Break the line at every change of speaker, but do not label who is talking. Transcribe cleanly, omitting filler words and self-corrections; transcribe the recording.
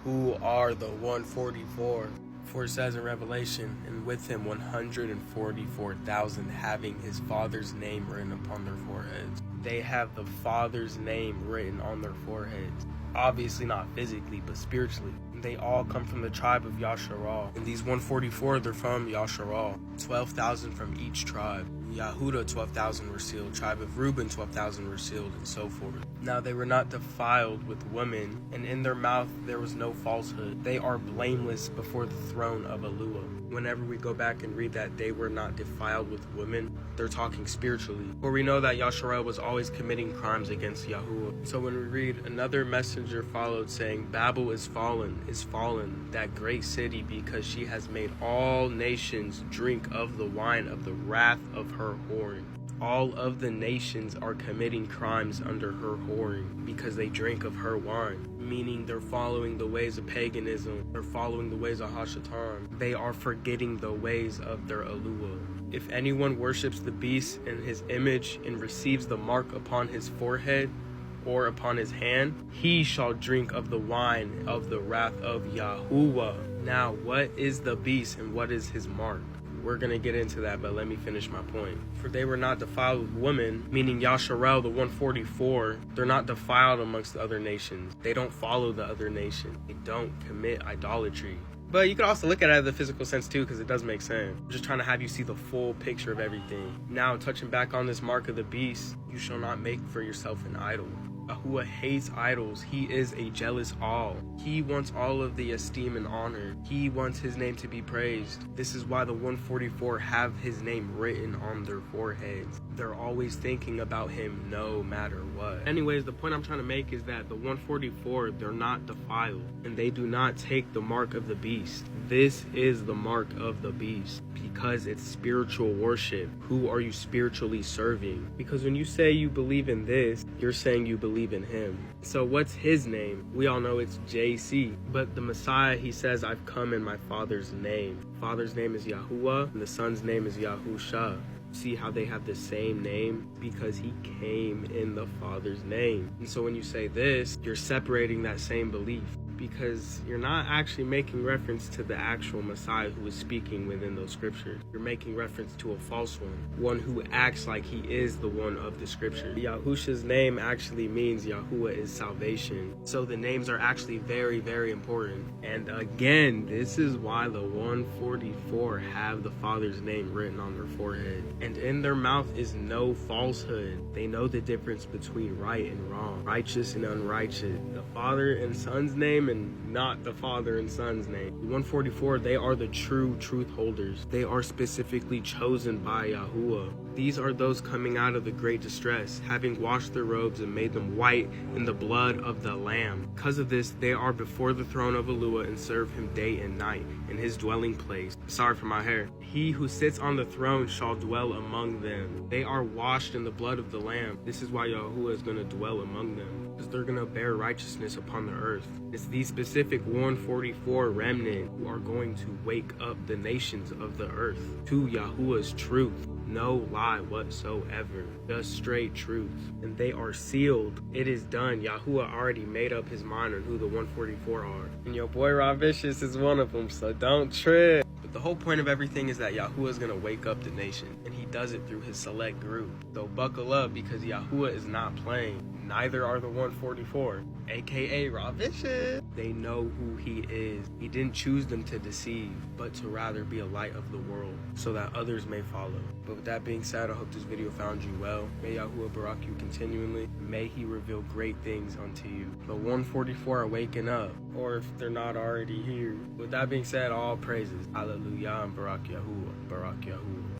Who are the 144? For it says in Revelation, and with him 144,000 having his Father's name written upon their foreheads. They have the Father's name written on their foreheads. Obviously not physically, but spiritually. They all come from the tribe of Yashaaral. And these 144, they're from Yashaaral. 12,000 from each tribe. Yehuda, 12,000 were sealed. Tribe of Reuben, 12,000 were sealed, and so forth. Now they were not defiled with women, and in their mouth there was no falsehood. They are blameless before the throne of Aluah. Whenever we go back and read that they were not defiled with women, they're talking spiritually. For we know that Yashaaral was always committing crimes against Yahuwah. So when we read, another messenger followed, saying, Babel is fallen, that great city, because she has made all nations drink of the wine of the wrath of her whoring. All of the nations are committing crimes under her whoring because they drink of her wine, meaning they're following the ways of paganism, they're following the ways of Hashatan. They are forgetting the ways of their Aluah. If anyone worships the beast and his image and receives the mark upon his forehead or upon his hand, he shall drink of the wine of the wrath of Yahuwah. Now, what is the beast and what is his mark? We're going to get into that, but let me finish my point. For they were not defiled with women, meaning Yashaaral, the 144, they're not defiled amongst the other nations. They don't follow the other nation. They don't commit idolatry. But you could also look at it in the physical sense too, because it does make sense. I'm just trying to have you see the full picture of everything. Now, touching back on this mark of the beast, you shall not make for yourself an idol. Yahuwah hates idols. He is a jealous all. He wants all of the esteem and honor. He wants his name to be praised. This is why the 144 have his name written on their foreheads. They're always thinking about him no matter what. Anyways, the point I'm trying to make is that the 144, they're not defiled, and they do not take the mark of the beast. This is the mark of the beast because it's spiritual worship. Who are you spiritually serving? Because when you say you believe in this, you're saying you believe in him. So what's his name? We all know it's JC. But the Messiah, he says, I've come in my Father's name. Father's name is Yahuwah, and the Son's name is Yahusha. See how they have the same name? Because he came in the Father's name. And so when you say this, you're separating that same belief, because you're not actually making reference to the actual Messiah who is speaking within those scriptures. You're making reference to a false one who acts like he is the one of the scripture. Yahusha's name actually means Yahuwah is salvation. So the names are actually very, very important. And again, this is why the 144 have the Father's name written on their forehead. And in their mouth is no falsehood. They know the difference between right and wrong, righteous and unrighteous, the Father and Son's name and not the Father and Son's name. The 144, they are the true truth holders. They are specifically chosen by Yahuwah. These are those coming out of the great distress, having washed their robes and made them white in the blood of the Lamb. Because of this, they are before the throne of Aluah and serve him day and night in his dwelling place. Sorry for my hair. He who sits on the throne shall dwell among them. They are washed in the blood of the Lamb. This is why Yahuwah is going to dwell among them, because they're going to bear righteousness upon the earth. It's these specific 144 remnant who are going to wake up the nations of the earth to Yahuwah's truth. No lie whatsoever, just straight truth. And they are sealed. It is done. Yahuwah already made up his mind on who the 144 are. And your boy Rob Vicious is one of them, so don't trip. But the whole point of everything is that Yahuwah is going to wake up the nation, and he does it through his select group. So buckle up, because Yahuwah is not playing. Neither are the 144, aka Rob Vicious. They know who he is. He didn't choose them to deceive, but to rather be a light of the world, so that others may follow. But with that being said, I hope this video found you well. May Yahuwah barak you continually. May he reveal great things unto you. The 144 are waking up, or if they're not already here. With that being said, all praises. Hallelujah and barak Yahuwah. Barak Yahuwah.